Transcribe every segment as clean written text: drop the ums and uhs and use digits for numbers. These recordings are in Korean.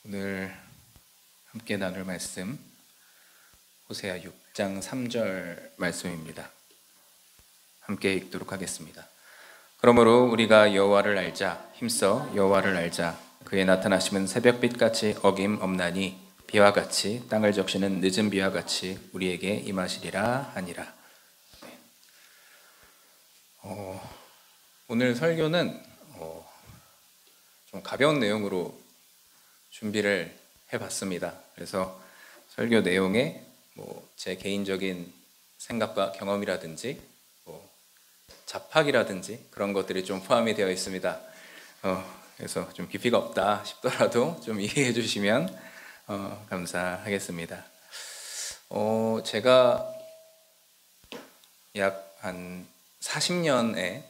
오늘 함께 나눌 말씀 호세아 6장 3절 말씀입니다. 함께 읽도록 하겠습니다. 그러므로 우리가 여호와를 알자, 힘써 여호와를 알자. 그의 나타나심은 새벽빛같이 어김없나니 비와 같이 땅을 적시는 늦은 비와 같이 우리에게 임하시리라 하니라. 오늘 설교는 좀 가벼운 내용으로 준비를 해봤습니다. 그래서 설교 내용에 제 개인적인 생각과 경험이라든지 잡학이라든지 그런 것들이 좀 포함이 되어 있습니다. 그래서 좀 깊이가 없다 싶더라도 좀 이해해 주시면 감사하겠습니다. 제가 약 한 40년의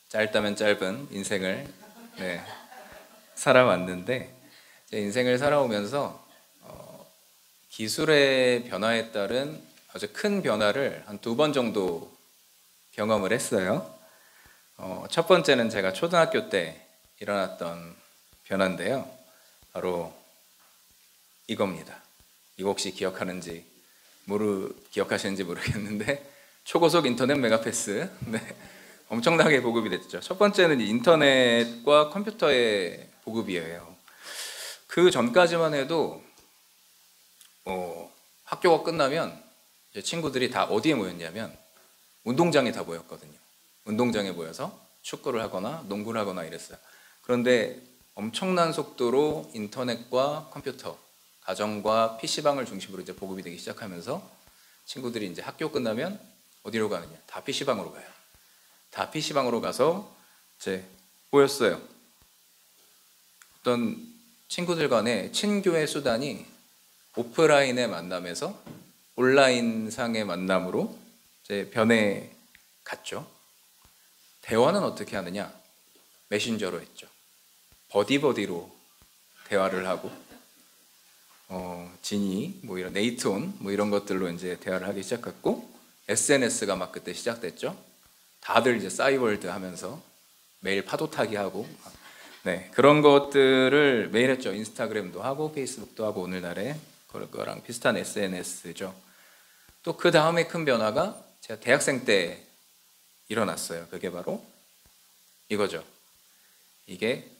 짧다면 짧은 인생을 살아왔는데, 제 인생을 살아오면서 기술의 변화에 따른 아주 큰 변화를 한 2번 정도 경험을 했어요. 첫 번째는 제가 초등학교 때 일어났던 변화인데요. 바로 이겁니다. 이거 혹시 기억하시는지 모르겠는데 초고속 인터넷 메가패스. 엄청나게 보급이 됐죠. 첫 번째는 인터넷과 컴퓨터의 보급이에요. 그 전까지만 해도 학교가 끝나면 제 친구들이 다 어디에 모였냐면 운동장에 다 모였거든요. 운동장에 모여서 축구를 하거나 농구를 하거나 이랬어요. 그런데 엄청난 속도로 인터넷과 컴퓨터, 가정과 PC방을 중심으로 이제 보급이 되기 시작하면서 친구들이 이제 학교 끝나면 어디로 가느냐? 다 PC방으로 가요. 다 PC방으로 가서 이제 모였어요. 어떤 친구들 간의 친교의 수단이 오프라인의 만남에서 온라인상의 만남으로 이제 변해 갔죠. 대화는 어떻게 하느냐? 메신저로 했죠. 버디버디로 대화를 하고, 지니, 이런 네이트온, 이런 것들로 이제 대화를 하기 시작했고, SNS가 막 그때 시작됐죠. 다들 이제 싸이월드 하면서 매일 파도 타기 하고, 그런 것들을 매일 했죠. 인스타그램도 하고 페이스북도 하고 오늘날에 그거랑 비슷한 SNS죠. 또 그 다음에 큰 변화가 제가 대학생 때 일어났어요. 그게 바로 이거죠. 이게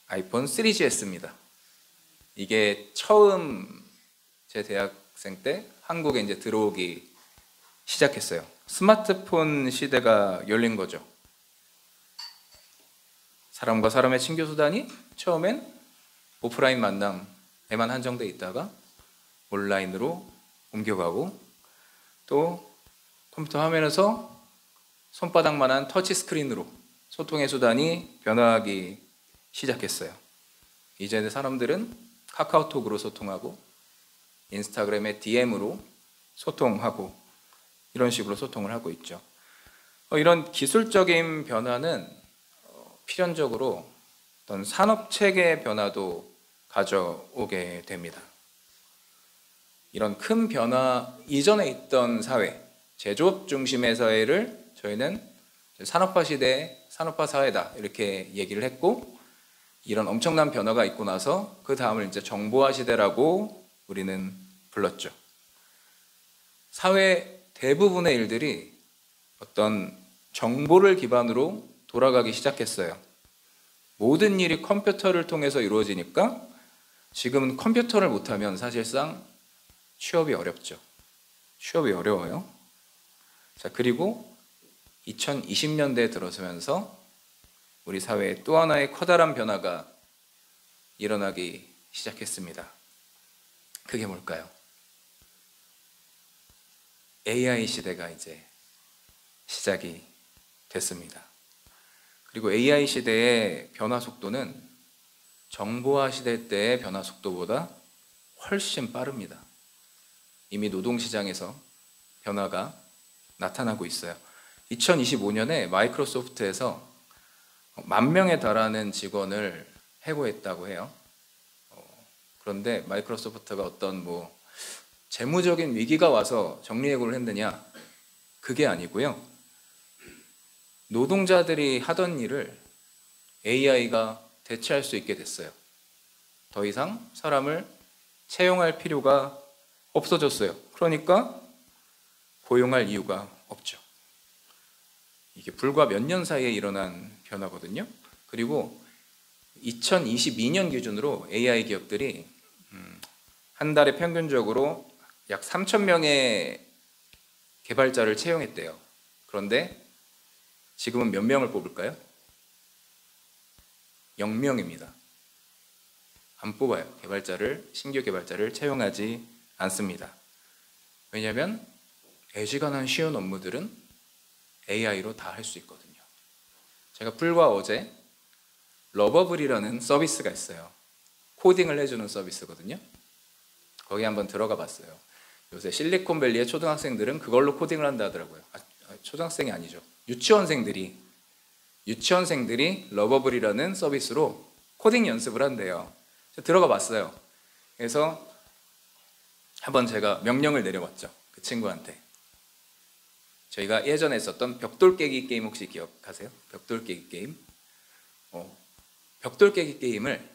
아이폰 3GS입니다. 이게 처음 제 대학생 때 한국에 이제 들어오기 시작했어요. 스마트폰 시대가 열린 거죠. 사람과 사람의 친교 수단이 처음엔 오프라인 만남에만 한정돼 있다가 온라인으로 옮겨가고, 또 컴퓨터 화면에서 손바닥만한 터치 스크린으로 소통의 수단이 변화하기 시작했어요. 이제 사람들은 카카오톡으로 소통하고 인스타그램의 DM으로 소통하고 이런 식으로 소통을 하고 있죠. 이런 기술적인 변화는 필연적으로 어떤 산업체계 변화도 가져오게 됩니다. 이런 큰 변화 이전에 있던 사회, 제조업 중심의 사회를 저희는 산업화 시대, 산업화 사회다 이렇게 얘기를 했고, 이런 엄청난 변화가 있고 나서 그 다음을 이제 정보화 시대라고 우리는 불렀죠. 사회 대부분의 일들이 어떤 정보를 기반으로 돌아가기 시작했어요. 모든 일이 컴퓨터를 통해서 이루어지니까 지금은 컴퓨터를 못하면 사실상 취업이 어렵죠. 취업이 어려워요. 자, 그리고 2020년대에 들어서면서 우리 사회에 또 하나의 커다란 변화가 일어나기 시작했습니다. 그게 뭘까요? AI 시대가 이제 시작이 됐습니다. 그리고 AI 시대의 변화 속도는 정보화 시대 때의 변화 속도보다 훨씬 빠릅니다. 이미 노동시장에서 변화가 나타나고 있어요. 2025년에 마이크로소프트에서 10,000명에 달하는 직원을 해고했다고 해요. 그런데 마이크로소프트가 어떤 재무적인 위기가 와서 정리해고를 했느냐? 그게 아니고요. 노동자들이 하던 일을 AI가 대체할 수 있게 됐어요. 더 이상 사람을 채용할 필요가 없어졌어요. 그러니까 고용할 이유가 없죠. 이게 불과 몇 년 사이에 일어난 변화거든요. 그리고 2022년 기준으로 AI 기업들이 한 달에 평균적으로 약 3,000명의 개발자를 채용했대요. 그런데 지금은 몇 명을 뽑을까요? 0명입니다. 안 뽑아요. 신규 개발자를 채용하지 않습니다. 왜냐하면 애지간한 쉬운 업무들은 AI로 다 할 수 있거든요. 제가 불과 어제 러버블이라는 서비스가 있어요. 코딩을 해주는 서비스거든요. 거기 한번 들어가 봤어요. 요새 실리콘밸리의 초등학생들은 그걸로 코딩을 한다 하더라고요. 초등학생이 아니죠. 유치원생들이 러버블이라는 서비스로 코딩 연습을 한대요. 들어가 봤어요. 그래서 한번 제가 명령을 내려왔죠. 그 친구한테. 저희가 예전에 했었던 벽돌 깨기 게임 혹시 기억하세요? 벽돌 깨기 게임. 벽돌 깨기 게임을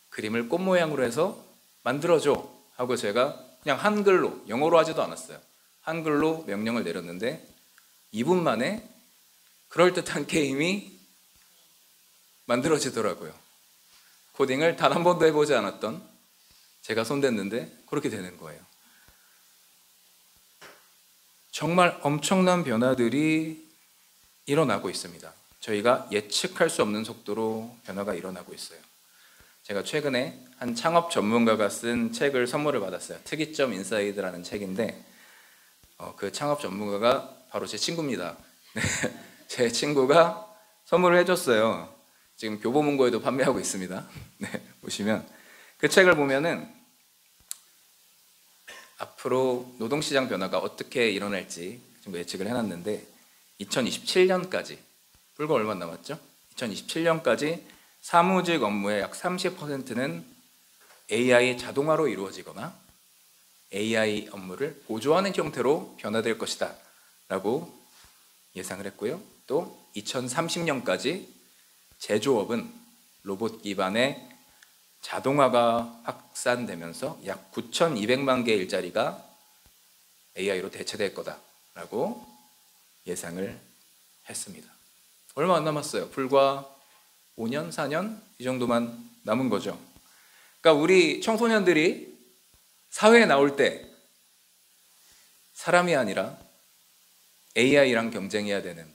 그림을 꽃 모양으로 해서 만들어줘 하고 제가 그냥 한글로, 영어로 하지도 않았어요. 한글로 명령을 내렸는데 2분 만에 그럴듯한 게임이 만들어지더라고요. 코딩을 단 한 번도 해보지 않았던 제가 손댔는데 그렇게 되는 거예요. 정말 엄청난 변화들이 일어나고 있습니다. 저희가 예측할 수 없는 속도로 변화가 일어나고 있어요. 제가 최근에 한 창업 전문가가 쓴 책을 선물을 받았어요. 특이점 인사이드라는 책인데 그 창업 전문가가 바로 제 친구입니다. 제 친구가 선물을 해줬어요. 지금 교보문고에도 판매하고 있습니다. 네, 보시면 그 책을 보면은 앞으로 노동시장 변화가 어떻게 일어날지 좀 예측을 해놨는데 2027년까지 불과 얼마 남았죠? 2027년까지 사무직 업무의 약 30%는 AI 자동화로 이루어지거나 AI 업무를 보조하는 형태로 변화될 것이다 라고 예상을 했고요. 또 2030년까지 제조업은 로봇 기반의 자동화가 확산되면서 약 9,200만 개의 일자리가 AI로 대체될 거다라고 예상을 했습니다. 얼마 안 남았어요. 불과 5년, 4년 이 정도만 남은 거죠. 그러니까 우리 청소년들이 사회에 나올 때 사람이 아니라 AI랑 경쟁해야 되는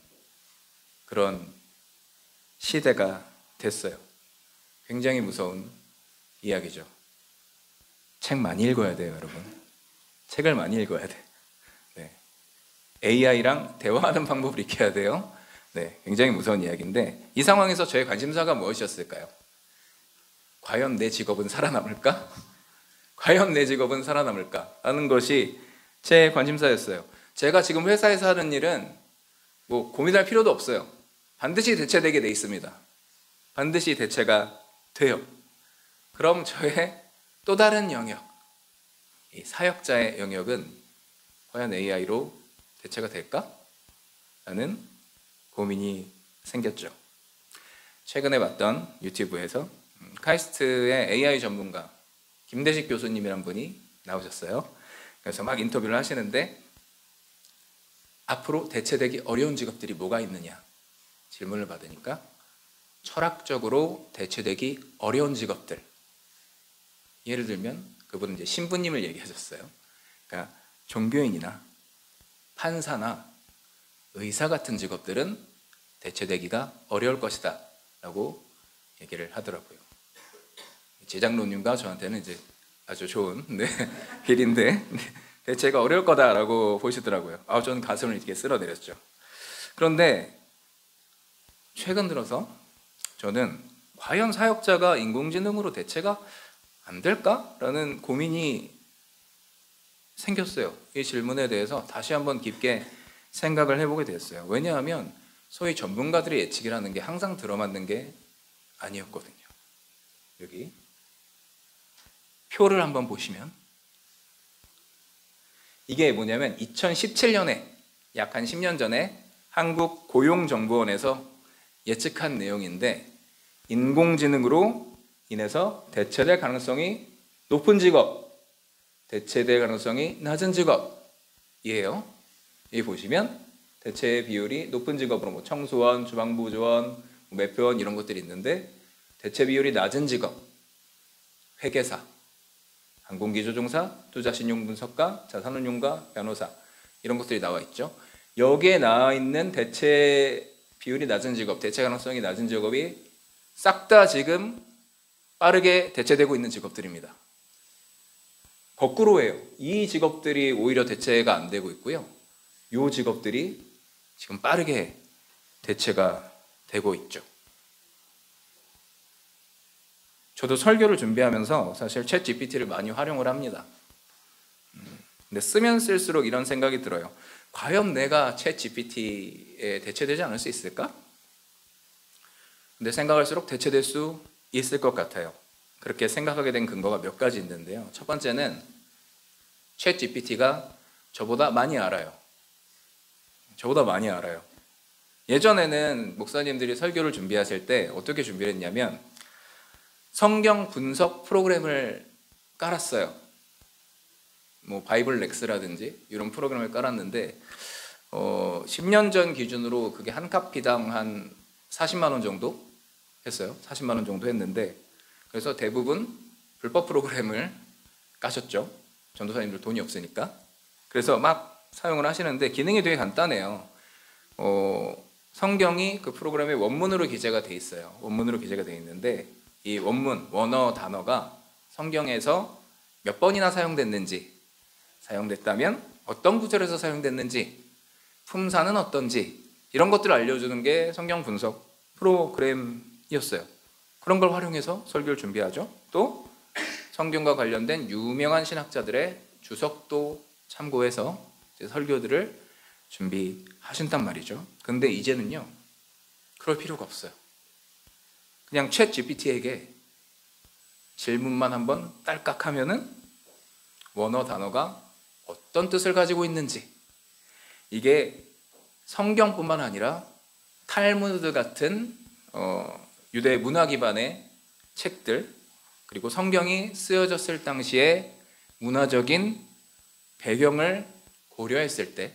그런 시대가 됐어요. 굉장히 무서운 이야기죠. 책 많이 읽어야 돼요, 여러분. 책을 많이 읽어야 돼. 네. AI랑 대화하는 방법을 익혀야 돼요. 네, 굉장히 무서운 이야기인데 이 상황에서 저의 관심사가 무엇이었을까요? 과연 내 직업은 살아남을까? 과연 내 직업은 살아남을까? 하는 것이 제 관심사였어요. 제가 지금 회사에서 하는 일은 뭐 고민할 필요도 없어요. 반드시 대체되게 돼 있습니다. 반드시 대체가 돼요. 그럼 저의 또 다른 영역, 이 사역자의 영역은 과연 AI로 대체가 될까? 라는 고민이 생겼죠. 최근에 봤던 유튜브에서 카이스트의 AI 전문가 김대식 교수님이란 분이 나오셨어요. 그래서 막 인터뷰를 하시는데 앞으로 대체되기 어려운 직업들이 뭐가 있느냐 질문을 받으니까 철학적으로 대체되기 어려운 직업들, 예를 들면 그분은 이제 신부님을 얘기하셨어요. 그러니까 종교인이나 판사나 의사 같은 직업들은 대체되기가 어려울 것이다 라고 얘기를 하더라고요. 제작론님과 저한테는 이제 아주 좋은 길인데 대체가 어려울 거다라고 보시더라고요. 저는 가슴을 이렇게 쓸어내렸죠. 그런데 최근 들어서 저는 과연 사역자가 인공지능으로 대체가 안 될까라는 고민이 생겼어요. 이 질문에 대해서 다시 한번 깊게 생각을 해보게 됐어요. 왜냐하면 소위 전문가들의 예측이라는 게 항상 들어맞는 게 아니었거든요. 여기 표를 한번 보시면 이게 뭐냐면 2017년에 약 한 10년 전에 한국고용정보원에서 예측한 내용인데 인공지능으로 인해서 대체될 가능성이 높은 직업, 대체될 가능성이 낮은 직업이에요. 여기 보시면 대체 비율이 높은 직업으로 뭐 청소원, 주방보조원, 매표원 이런 것들이 있는데 대체 비율이 낮은 직업, 회계사, 항공기조종사, 투자신용분석가, 자산운용가, 변호사 이런 것들이 나와 있죠. 여기에 나와 있는 대체 비율이 낮은 직업, 대체 가능성이 낮은 직업이 싹 다 지금 빠르게 대체되고 있는 직업들입니다. 거꾸로예요. 이 직업들이 오히려 대체가 안 되고 있고요. 이 직업들이 지금 빠르게 대체가 되고 있죠. 저도 설교를 준비하면서 사실 챗 GPT를 많이 활용을 합니다. 근데 쓰면 쓸수록 이런 생각이 들어요. 과연 내가 챗 GPT에 대체되지 않을 수 있을까? 근데 생각할수록 대체될 수 있을 것 같아요. 그렇게 생각하게 된 근거가 몇 가지 있는데요. 첫 번째는 챗 GPT가 저보다 많이 알아요. 저보다 많이 알아요. 예전에는 목사님들이 설교를 준비하실 때 어떻게 준비를 했냐면 성경 분석 프로그램을 깔았어요. 뭐 바이블 렉스라든지 이런 프로그램을 깔았는데 10년 전 기준으로 그게 한 카피당 한 40만 원 정도 했어요. 40만 원 정도 했는데 그래서 대부분 불법 프로그램을 까셨죠. 전도사님들 돈이 없으니까. 그래서 막 사용을 하시는데 기능이 되게 간단해요. 성경이 그 프로그램에 원문으로 기재가 돼 있어요. 원문으로 기재가 돼 있는데 이 원문, 원어 단어가 성경에서 몇 번이나 사용됐는지, 사용됐다면 어떤 구절에서 사용됐는지, 품사는 어떤지 이런 것들을 알려주는 게 성경 분석 프로그램이었어요. 그런 걸 활용해서 설교를 준비하죠. 또 성경과 관련된 유명한 신학자들의 주석도 참고해서 설교들을 준비하신단 말이죠. 근데 이제는요, 그럴 필요가 없어요. 그냥 챗 GPT에게 질문만 한번 딸깍 하면은 원어 단어가 어떤 뜻을 가지고 있는지, 이게 성경뿐만 아니라 탈무드 같은 유대 문화 기반의 책들, 그리고 성경이 쓰여졌을 당시에 문화적인 배경을 고려했을 때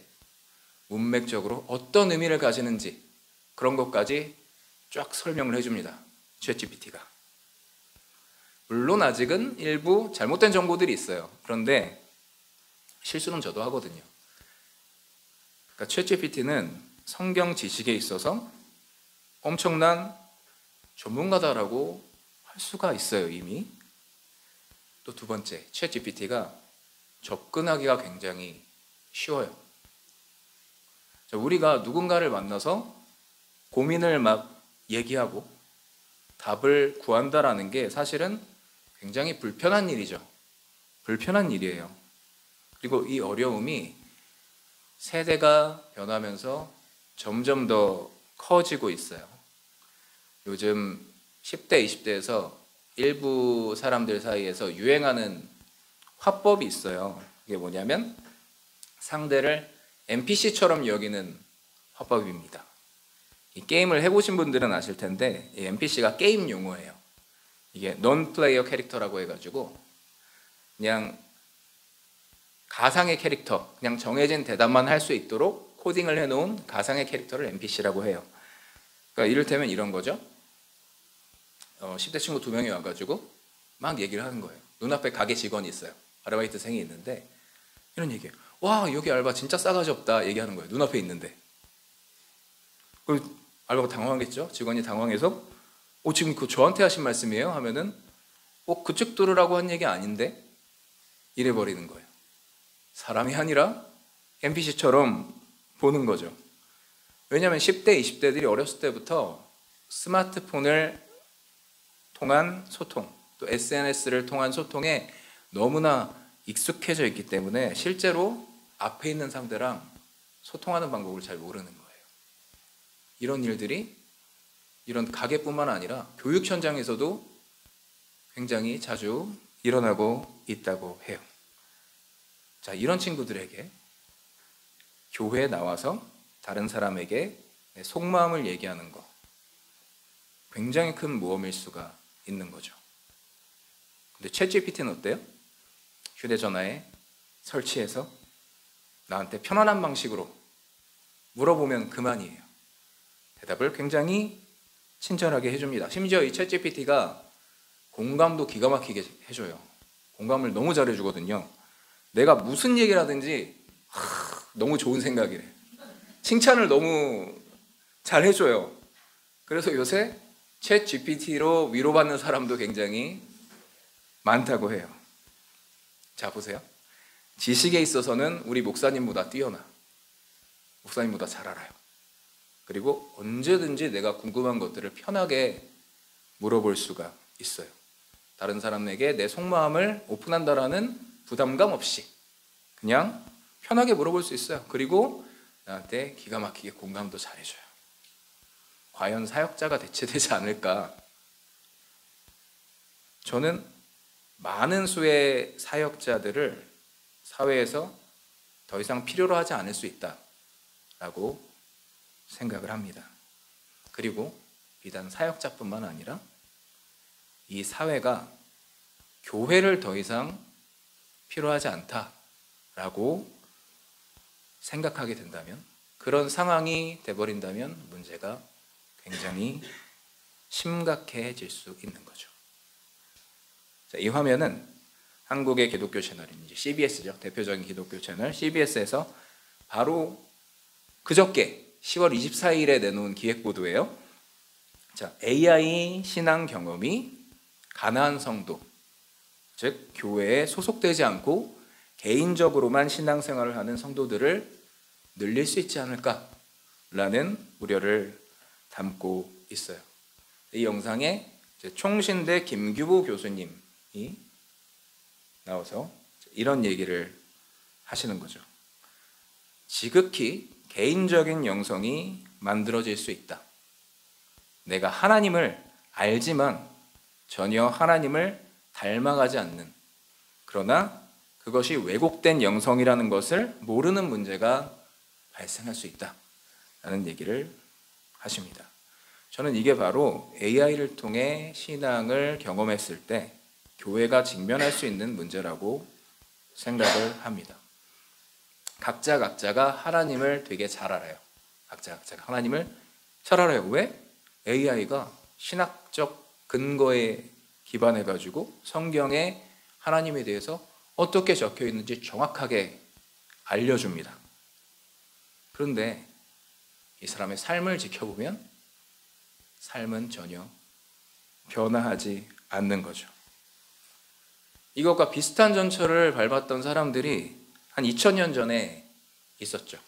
문맥적으로 어떤 의미를 가지는지 그런 것까지 쫙 설명을 해줍니다. 챗 GPT가. 물론 아직은 일부 잘못된 정보들이 있어요. 그런데 실수는 저도 하거든요. 그러니까 챗 GPT는 성경 지식에 있어서 엄청난 전문가다라고 할 수가 있어요, 이미. 또 두 번째, 챗 GPT가 접근하기가 굉장히 쉬워요. 우리가 누군가를 만나서 고민을 막 얘기하고 답을 구한다라는 게 사실은 굉장히 불편한 일이죠. 불편한 일이에요. 그리고 이 어려움이 세대가 변하면서 점점 더 커지고 있어요. 요즘 10대, 20대에서 일부 사람들 사이에서 유행하는 화법이 있어요. 이게 뭐냐면 상대를 NPC처럼 여기는 화법입니다. 이 게임을 해보신 분들은 아실 텐데 이 NPC가 게임 용어예요. 이게 non-player 캐릭터라고 해가지고 그냥 가상의 캐릭터, 그냥 정해진 대답만 할 수 있도록 코딩을 해놓은 가상의 캐릭터를 NPC라고 해요. 그러니까 이를테면 이런 거죠. 10대 친구 2명이 와가지고 막 얘기를 하는 거예요. 눈앞에 가게 직원이 있어요. 아르바이트생이 있는데 이런 얘기예요. 와, 여기 알바 진짜 싸가지 없다 얘기하는 거예요. 눈앞에 있는데. 그 알바가 당황하겠죠. 직원이 당황해서 지금 그 저한테 하신 말씀이에요? 하면은 그쪽 들으라고 한 얘기 아닌데? 이래버리는 거예요. 사람이 아니라 NPC처럼 보는 거죠. 왜냐하면 10대, 20대들이 어렸을 때부터 스마트폰을 통한 소통, 또 SNS를 통한 소통에 너무나 익숙해져 있기 때문에 실제로 앞에 있는 상대랑 소통하는 방법을 잘 모르는 거예요. 이런 일들이 이런 가게뿐만 아니라 교육 현장에서도 굉장히 자주 일어나고 있다고 해요. 자, 이런 친구들에게 교회에 나와서 다른 사람에게 속마음을 얘기하는 거 굉장히 큰 모험일 수가 있는 거죠. 근데 챗GPT는 어때요? 휴대전화에 설치해서 나한테 편안한 방식으로 물어보면 그만이에요. 대답을 굉장히 친절하게 해줍니다. 심지어 이 챗GPT가 공감도 기가 막히게 해줘요. 공감을 너무 잘해주거든요. 내가 무슨 얘기를 하든지 너무 좋은 생각이래. 칭찬을 너무 잘 해줘요. 그래서 요새 챗GPT로 위로받는 사람도 굉장히 많다고 해요. 자, 보세요. 지식에 있어서는 우리 목사님보다 뛰어나. 목사님보다 잘 알아요. 그리고 언제든지 내가 궁금한 것들을 편하게 물어볼 수가 있어요. 다른 사람에게 내 속마음을 오픈한다라는 부담감 없이 그냥 편하게 물어볼 수 있어요. 그리고 나한테 기가 막히게 공감도 잘해줘요. 과연 사역자가 대체되지 않을까? 저는 많은 수의 사역자들을 사회에서 더 이상 필요로 하지 않을 수 있다라고 생각을 합니다. 그리고 비단 사역자뿐만 아니라 이 사회가 교회를 더 이상 필요하지 않다라고 생각하게 된다면, 그런 상황이 돼버린다면 문제가 굉장히 심각해질 수 있는 거죠. 자, 이 화면은 한국의 기독교 채널인 CBS죠. 대표적인 기독교 채널 CBS에서 바로 그저께 10월 24일에 내놓은 기획보도예요. 자, AI 신앙 경험이 가나안 성도, 즉 교회에 소속되지 않고 개인적으로만 신앙생활을 하는 성도들을 늘릴 수 있지 않을까라는 우려를 담고 있어요. 이 영상에 총신대 김규보 교수님이 나와서 이런 얘기를 하시는 거죠. 지극히 개인적인 영성이 만들어질 수 있다. 내가 하나님을 알지만 전혀 하나님을 닮아가지 않는, 그러나 그것이 왜곡된 영성이라는 것을 모르는 문제가 발생할 수 있다라는 얘기를 하십니다. 저는 이게 바로 AI를 통해 신앙을 경험했을 때 교회가 직면할 수 있는 문제라고 생각을 합니다. 각자가 하나님을 되게 잘 알아요. 각자가 하나님을 잘 알아요. 왜? AI가 신학적 근거에 기반해가지고 성경에 하나님에 대해서 어떻게 적혀 있는지 정확하게 알려줍니다. 그런데 이 사람의 삶을 지켜보면 삶은 전혀 변화하지 않는 거죠. 이것과 비슷한 전철을 밟았던 사람들이 한 2000년 전에 있었죠.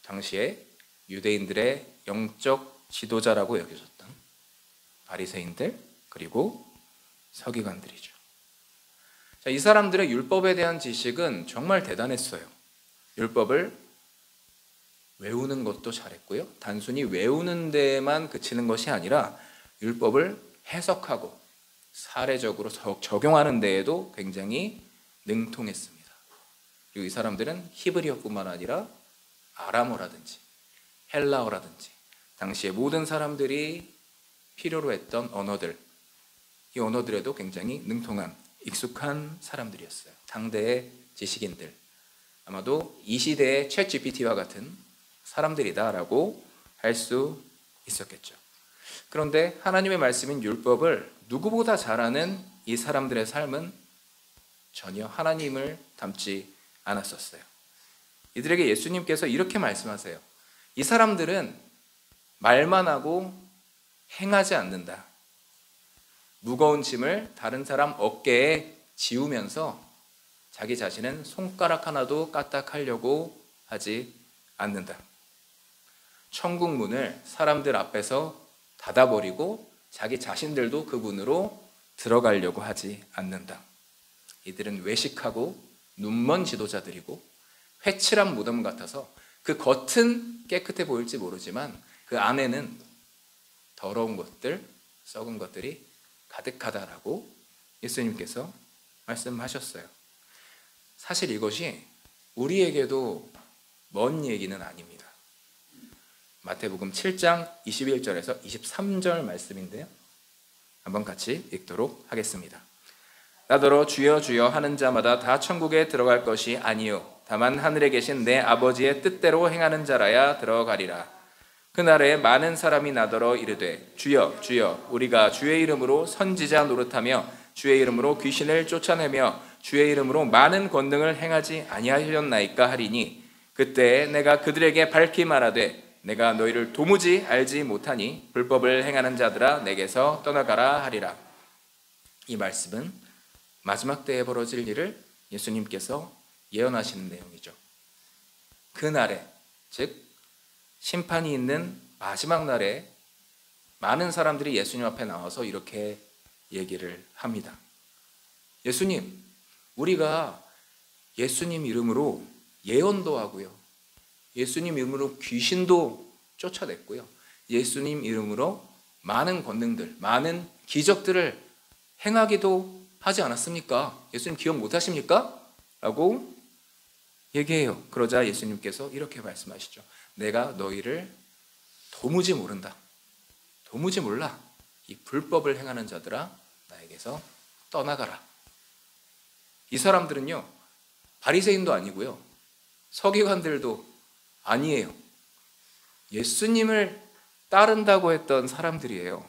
당시에 유대인들의 영적 지도자라고 여겨졌던 바리새인들, 그리고 서기관들이죠. 자, 이 사람들의 율법에 대한 지식은 정말 대단했어요. 율법을 외우는 것도 잘했고요. 단순히 외우는 데만 그치는 것이 아니라 율법을 해석하고 사례적으로 적용하는 데에도 굉장히 능통했습니다. 그리고 이 사람들은 히브리어뿐만 아니라 아람어라든지 헬라어라든지 당시의 모든 사람들이 필요로 했던 언어들, 이 언어들에도 굉장히 능통한, 익숙한 사람들이었어요. 당대의 지식인들, 아마도 이 시대의 챗GPT와 같은 사람들이다라고 할 수 있었겠죠. 그런데 하나님의 말씀인 율법을 누구보다 잘 아는 이 사람들의 삶은 전혀 하나님을 닮지 않았었어요. 이들에게 예수님께서 이렇게 말씀하세요. 이 사람들은 말만 하고 행하지 않는다. 무거운 짐을 다른 사람 어깨에 지우면서 자기 자신은 손가락 하나도 까딱하려고 하지 않는다. 천국 문을 사람들 앞에서 닫아버리고 자기 자신들도 그 문으로 들어가려고 하지 않는다. 이들은 외식하고 눈먼 지도자들이고 회칠한 무덤 같아서 그 겉은 깨끗해 보일지 모르지만 그 안에는 더러운 것들, 썩은 것들이 가득하다라고 예수님께서 말씀하셨어요. 사실 이것이 우리에게도 먼 얘기는 아닙니다. 마태복음 7장 21절에서 23절 말씀인데요. 한번 같이 읽도록 하겠습니다. 나더러 주여 주여 하는 자마다 다 천국에 들어갈 것이 아니요 다만 하늘에 계신 내 아버지의 뜻대로 행하는 자라야 들어가리라. 그날에 많은 사람이 나더러 이르되 주여 주여 우리가 주의 이름으로 선지자 노릇하며 주의 이름으로 귀신을 쫓아내며 주의 이름으로 많은 권능을 행하지 아니하셨나이까 하리니 그때 내가 그들에게 밝히 말하되 내가 너희를 도무지 알지 못하니 불법을 행하는 자들아 내게서 떠나가라 하리라. 이 말씀은 마지막 때에 벌어질 일을 예수님께서 예언하시는 내용이죠. 그날에, 즉 심판이 있는 마지막 날에 많은 사람들이 예수님 앞에 나와서 이렇게 얘기를 합니다. 예수님, 우리가 예수님 이름으로 예언도 하고요, 예수님 이름으로 귀신도 쫓아냈고요, 예수님 이름으로 많은 권능들, 많은 기적들을 행하기도 하지 않았습니까? 예수님 기억 못하십니까? 라고 얘기해요. 그러자 예수님께서 이렇게 말씀하시죠. 내가 너희를 도무지 모른다. 도무지 몰라. 이 불법을 행하는 자들아 나에게서 떠나가라. 이 사람들은요, 바리새인도 아니고요, 서기관들도 아니에요. 예수님을 따른다고 했던 사람들이에요.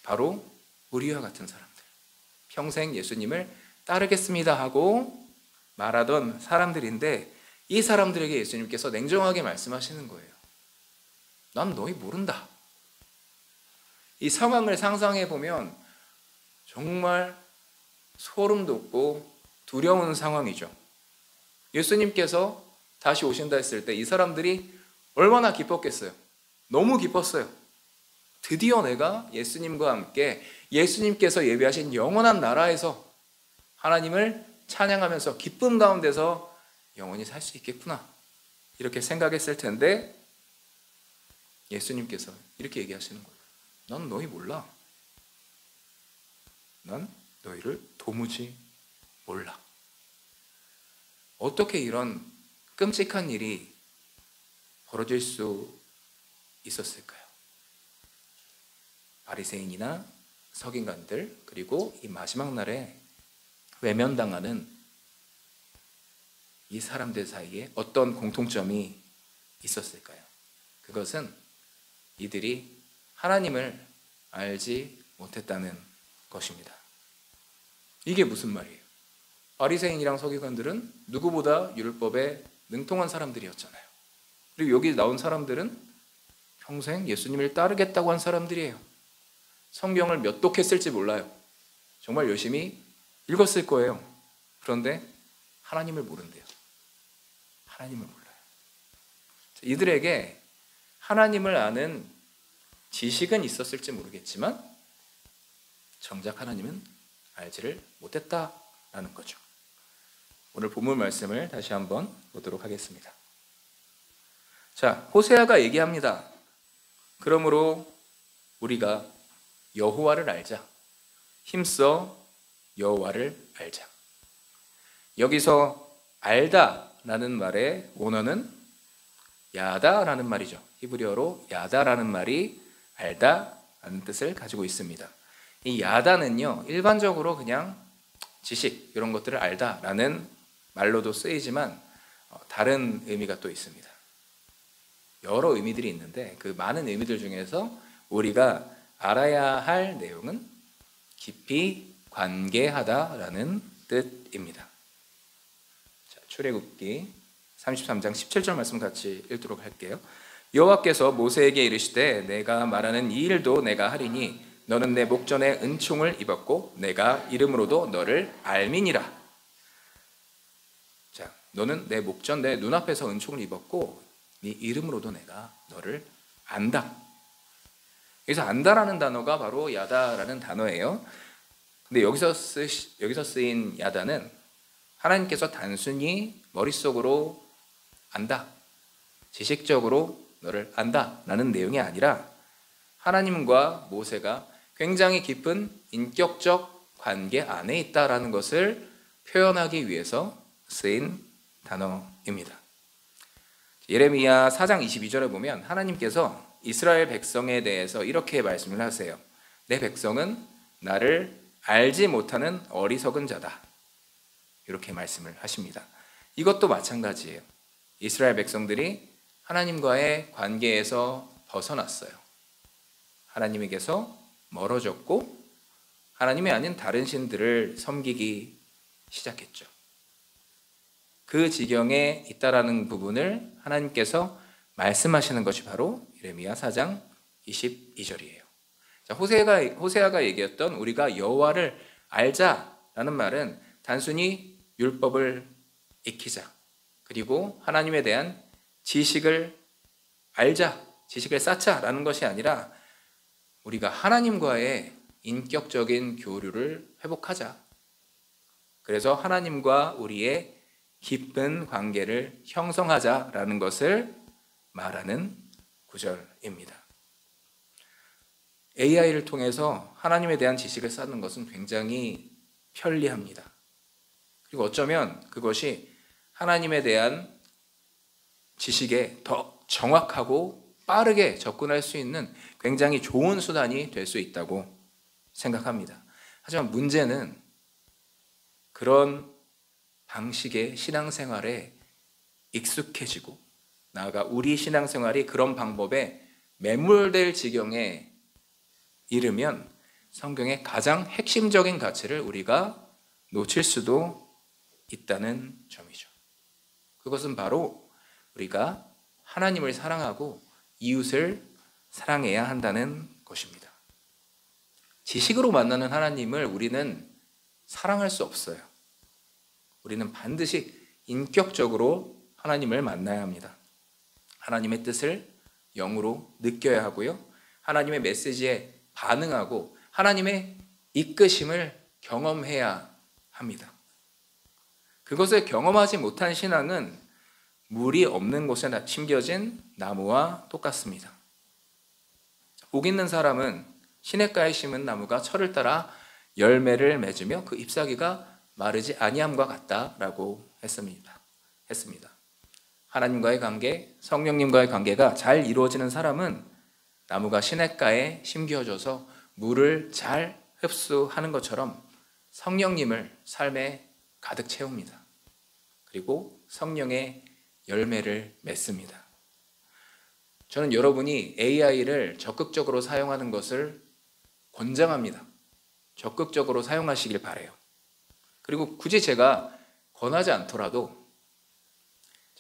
바로 우리와 같은 사람들. 평생 예수님을 따르겠습니다 하고 말하던 사람들인데 이 사람들에게 예수님께서 냉정하게 말씀하시는 거예요. 난 너희 모른다. 이 상황을 상상해 보면 정말 소름 돋고 두려운 상황이죠. 예수님께서 다시 오신다 했을 때 이 사람들이 얼마나 기뻤겠어요. 너무 기뻤어요. 드디어 내가 예수님과 함께 예수님께서 예비하신 영원한 나라에서 하나님을 찬양하면서 기쁨 가운데서 영원히 살 수 있겠구나, 이렇게 생각했을 텐데 예수님께서 이렇게 얘기하시는 거예요. 난 너희 몰라. 난 너희를 도무지 몰라. 어떻게 이런 끔찍한 일이 벌어질 수 있었을까요? 바리새인이나 서기관들, 그리고 이 마지막 날에 외면당하는 이 사람들 사이에 어떤 공통점이 있었을까요? 그것은 이들이 하나님을 알지 못했다는 것입니다. 이게 무슨 말이에요? 바리새인이랑 서기관들은 누구보다 율법에 능통한 사람들이었잖아요. 그리고 여기 나온 사람들은 평생 예수님을 따르겠다고 한 사람들이에요. 성경을 몇 독했을지 몰라요. 정말 열심히 읽었을 거예요. 그런데 하나님을 모른대요. 하나님을 몰라요. 이들에게 하나님을 아는 지식은 있었을지 모르겠지만 정작 하나님은 알지를 못했다라는 거죠. 오늘 본문 말씀을 다시 한번 보도록 하겠습니다. 자, 호세아가 얘기합니다. 그러므로 우리가 여호와를 알자. 힘써 여호와를 알자. 여기서 알다라는 말의 원어는 야다라는 말이죠. 히브리어로 야다라는 말이 알다라는 뜻을 가지고 있습니다. 이 야다는요, 일반적으로 그냥 지식, 이런 것들을 알다라는 말로도 쓰이지만 다른 의미가 또 있습니다. 여러 의미들이 있는데 그 많은 의미들 중에서 우리가 알아야 할 내용은 깊이 관계하다라는 뜻입니다. 자, 출애굽기 33장 17절 말씀 같이 읽도록 할게요. 여호와께서 모세에게 이르시되 내가 말하는 이 일도 내가 하리니 너는 내 목전에 은총을 입었고 내가 이름으로도 너를 알미니라. 자, 너는 내 목전, 내 눈앞에서 은총을 입었고 네 이름으로도 내가 너를 안다. 여기서 안다라는 단어가 바로 야다라는 단어예요. 근데 여기서 쓰인 야다는 하나님께서 단순히 머릿속으로 안다, 지식적으로 너를 안다 라는 내용이 아니라 하나님과 모세가 굉장히 깊은 인격적 관계 안에 있다라는 것을 표현하기 위해서 쓰인 단어입니다. 예레미야 4장 22절에 보면 하나님께서 이스라엘 백성에 대해서 이렇게 말씀을 하세요. 내 백성은 나를 알지 못하는 어리석은 자다. 이렇게 말씀을 하십니다. 이것도 마찬가지예요. 이스라엘 백성들이 하나님과의 관계에서 벗어났어요. 하나님에게서 멀어졌고 하나님이 아닌 다른 신들을 섬기기 시작했죠. 그 지경에 있다라는 부분을 하나님께서 말씀하시는 것이 바로 예레미야 4장 22절이에요. 자, 호세아가 얘기했던 우리가 여호와를 알자라는 말은 단순히 율법을 익히자, 그리고 하나님에 대한 지식을 알자, 지식을 쌓자라는 것이 아니라 우리가 하나님과의 인격적인 교류를 회복하자. 그래서 하나님과 우리의 깊은 관계를 형성하자라는 것을 말하는 구절입니다. AI를 통해서 하나님에 대한 지식을 쌓는 것은 굉장히 편리합니다. 그리고 어쩌면 그것이 하나님에 대한 지식에 더 정확하고 빠르게 접근할 수 있는 굉장히 좋은 수단이 될 수 있다고 생각합니다. 하지만 문제는 그런 방식의 신앙생활에 익숙해지고 나아가 우리 신앙생활이 그런 방법에 매몰될 지경에 이르면 성경의 가장 핵심적인 가치를 우리가 놓칠 수도 있다는 점이죠. 그것은 바로 우리가 하나님을 사랑하고 이웃을 사랑해야 한다는 것입니다. 지식으로 만나는 하나님을 우리는 사랑할 수 없어요. 우리는 반드시 인격적으로 하나님을 만나야 합니다. 하나님의 뜻을 영으로 느껴야 하고요. 하나님의 메시지에 반응하고 하나님의 이끄심을 경험해야 합니다. 그것을 경험하지 못한 신앙은 물이 없는 곳에 심겨진 나무와 똑같습니다. 복 있는 사람은 시냇가에 심은 나무가 철을 따라 열매를 맺으며 그 잎사귀가 마르지 아니함과 같다라고 했습니다. 하나님과의 관계, 성령님과의 관계가 잘 이루어지는 사람은 나무가 시냇가에 심겨져서 물을 잘 흡수하는 것처럼 성령님을 삶에 가득 채웁니다. 그리고 성령의 열매를 맺습니다. 저는 여러분이 AI를 적극적으로 사용하는 것을 권장합니다. 적극적으로 사용하시길 바라요. 그리고 굳이 제가 권하지 않더라도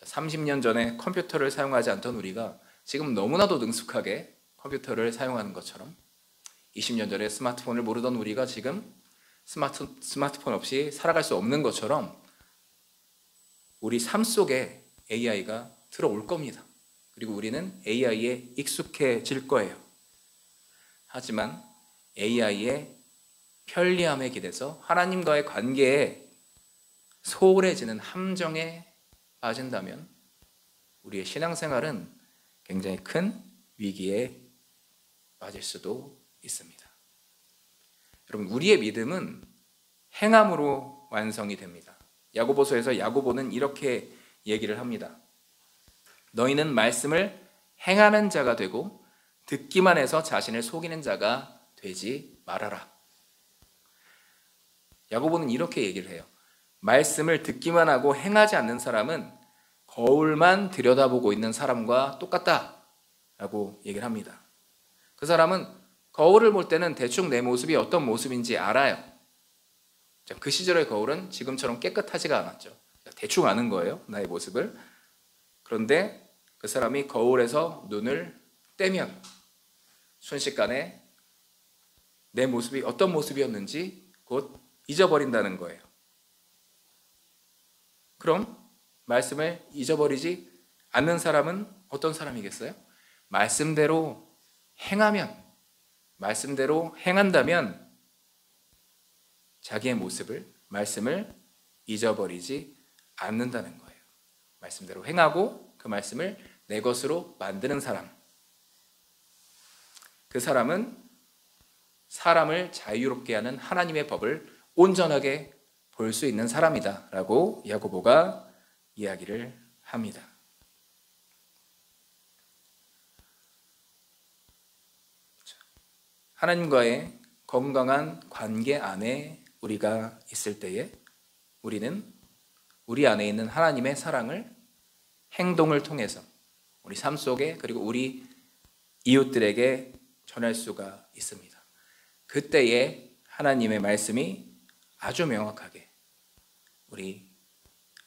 30년 전에 컴퓨터를 사용하지 않던 우리가 지금 너무나도 능숙하게 컴퓨터를 사용하는 것처럼 20년 전에 스마트폰을 모르던 우리가 지금 스마트폰 없이 살아갈 수 없는 것처럼 우리 삶 속에 AI가 들어올 겁니다. 그리고 우리는 AI에 익숙해질 거예요. 하지만 AI의 편리함에 기대서 하나님과의 관계에 소홀해지는 함정에 빠진다면 우리의 신앙생활은 굉장히 큰 위기에 빠질 수도 있습니다. 여러분, 우리의 믿음은 행함으로 완성이 됩니다. 야고보서에서 야고보는 이렇게 얘기를 합니다. 너희는 말씀을 행하는 자가 되고 듣기만 해서 자신을 속이는 자가 되지 말아라. 야고보는 이렇게 얘기를 해요. 말씀을 듣기만 하고 행하지 않는 사람은 거울만 들여다보고 있는 사람과 똑같다라고 얘기를 합니다. 그 사람은 거울을 볼 때는 대충 내 모습이 어떤 모습인지 알아요. 그 시절의 거울은 지금처럼 깨끗하지가 않았죠. 대충 아는 거예요, 나의 모습을. 그런데 그 사람이 거울에서 눈을 떼면 순식간에 내 모습이 어떤 모습이었는지 곧 잊어버린다는 거예요. 그럼 말씀을 잊어버리지 않는 사람은 어떤 사람이겠어요? 말씀대로 행한다면 자기의 모습을, 말씀을 잊어버리지 않는다는 거예요. 말씀대로 행하고 그 말씀을 내 것으로 만드는 사람. 그 사람은 사람을 자유롭게 하는 하나님의 법을 온전하게 볼 수 있는 사람이다 라고 야고보가 이야기를 합니다. 하나님과의 건강한 관계 안에 우리가 있을 때에 우리는 우리 안에 있는 하나님의 사랑을 행동을 통해서 우리 삶 속에 그리고 우리 이웃들에게 전할 수가 있습니다. 그때에 하나님의 말씀이 아주 명확하게 우리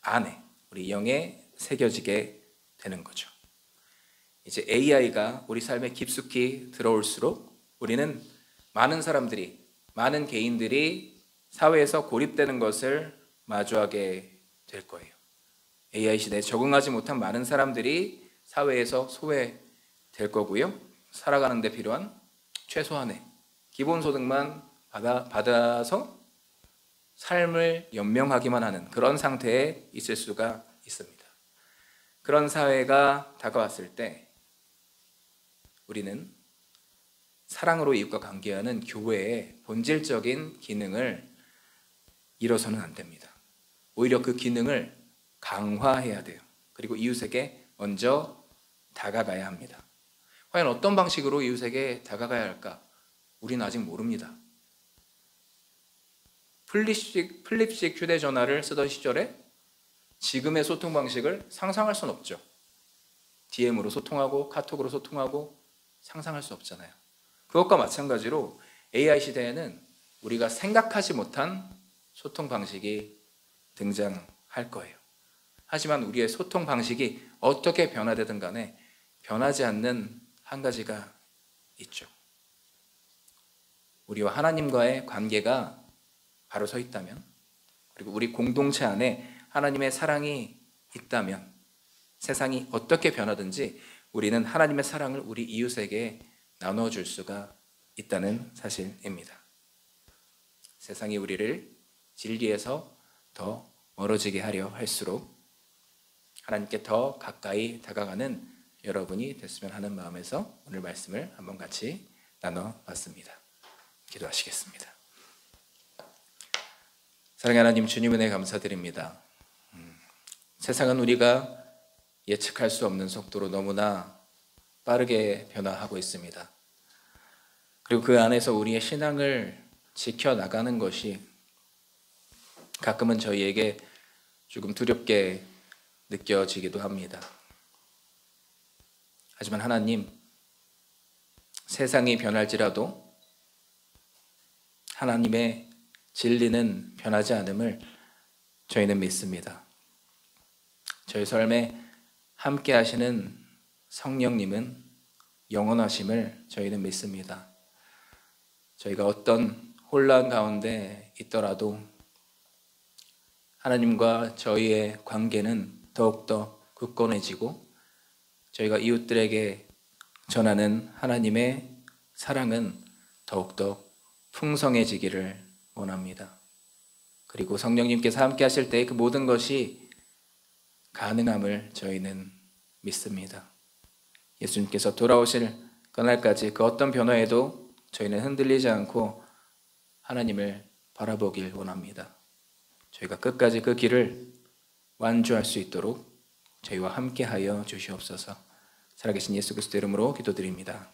안에, 우리 영에 새겨지게 되는 거죠. 이제 AI가 우리 삶에 깊숙이 들어올수록 우리는 많은 사람들이, 많은 개인들이 사회에서 고립되는 것을 마주하게 될 거예요. AI 시대에 적응하지 못한 많은 사람들이 사회에서 소외될 거고요. 살아가는 데 필요한 최소한의 기본소득만 받아서 삶을 연명하기만 하는 그런 상태에 있을 수가 있습니다. 그런 사회가 다가왔을 때 우리는 사랑으로 이웃과 관계하는 교회의 본질적인 기능을 잃어서는 안 됩니다. 오히려 그 기능을 강화해야 돼요. 그리고 이웃에게 먼저 다가가야 합니다. 과연 어떤 방식으로 이웃에게 다가가야 할까? 우리는 아직 모릅니다. 플립식 휴대전화를 쓰던 시절에 지금의 소통 방식을 상상할 수는 없죠. DM으로 소통하고 카톡으로 소통하고 상상할 수 없잖아요. 그것과 마찬가지로 AI 시대에는 우리가 생각하지 못한 소통 방식이 등장할 거예요. 하지만 우리의 소통 방식이 어떻게 변화되든 간에 변하지 않는 한 가지가 있죠. 우리와 하나님과의 관계가 바로 서 있다면, 그리고 우리 공동체 안에 하나님의 사랑이 있다면 세상이 어떻게 변하든지 우리는 하나님의 사랑을 우리 이웃에게 나눠줄 수가 있다는 사실입니다. 세상이 우리를 진리에서 더 멀어지게 하려 할수록 하나님께 더 가까이 다가가는 여러분이 됐으면 하는 마음에서 오늘 말씀을 한번 같이 나눠봤습니다. 기도하시겠습니다. 사랑하는 하나님, 주님 은혜 감사드립니다. 세상은 우리가 예측할 수 없는 속도로 너무나 빠르게 변화하고 있습니다. 그리고 그 안에서 우리의 신앙을 지켜나가는 것이 가끔은 저희에게 조금 두렵게 느껴지기도 합니다. 하지만 하나님, 세상이 변할지라도 하나님의 진리는 변하지 않음을 저희는 믿습니다. 저희 삶에 함께 하시는 성령님은 영원하심을 저희는 믿습니다. 저희가 어떤 혼란 가운데 있더라도 하나님과 저희의 관계는 더욱더 굳건해지고 저희가 이웃들에게 전하는 하나님의 사랑은 더욱더 풍성해지기를 원합니다. 그리고 성령님께서 함께 하실 때 그 모든 것이 가능함을 저희는 믿습니다. 예수님께서 돌아오실 그날까지 그 어떤 변화에도 저희는 흔들리지 않고 하나님을 바라보길 원합니다. 저희가 끝까지 그 길을 완주할 수 있도록 저희와 함께하여 주시옵소서. 살아계신 예수 그리스도 이름으로 기도드립니다.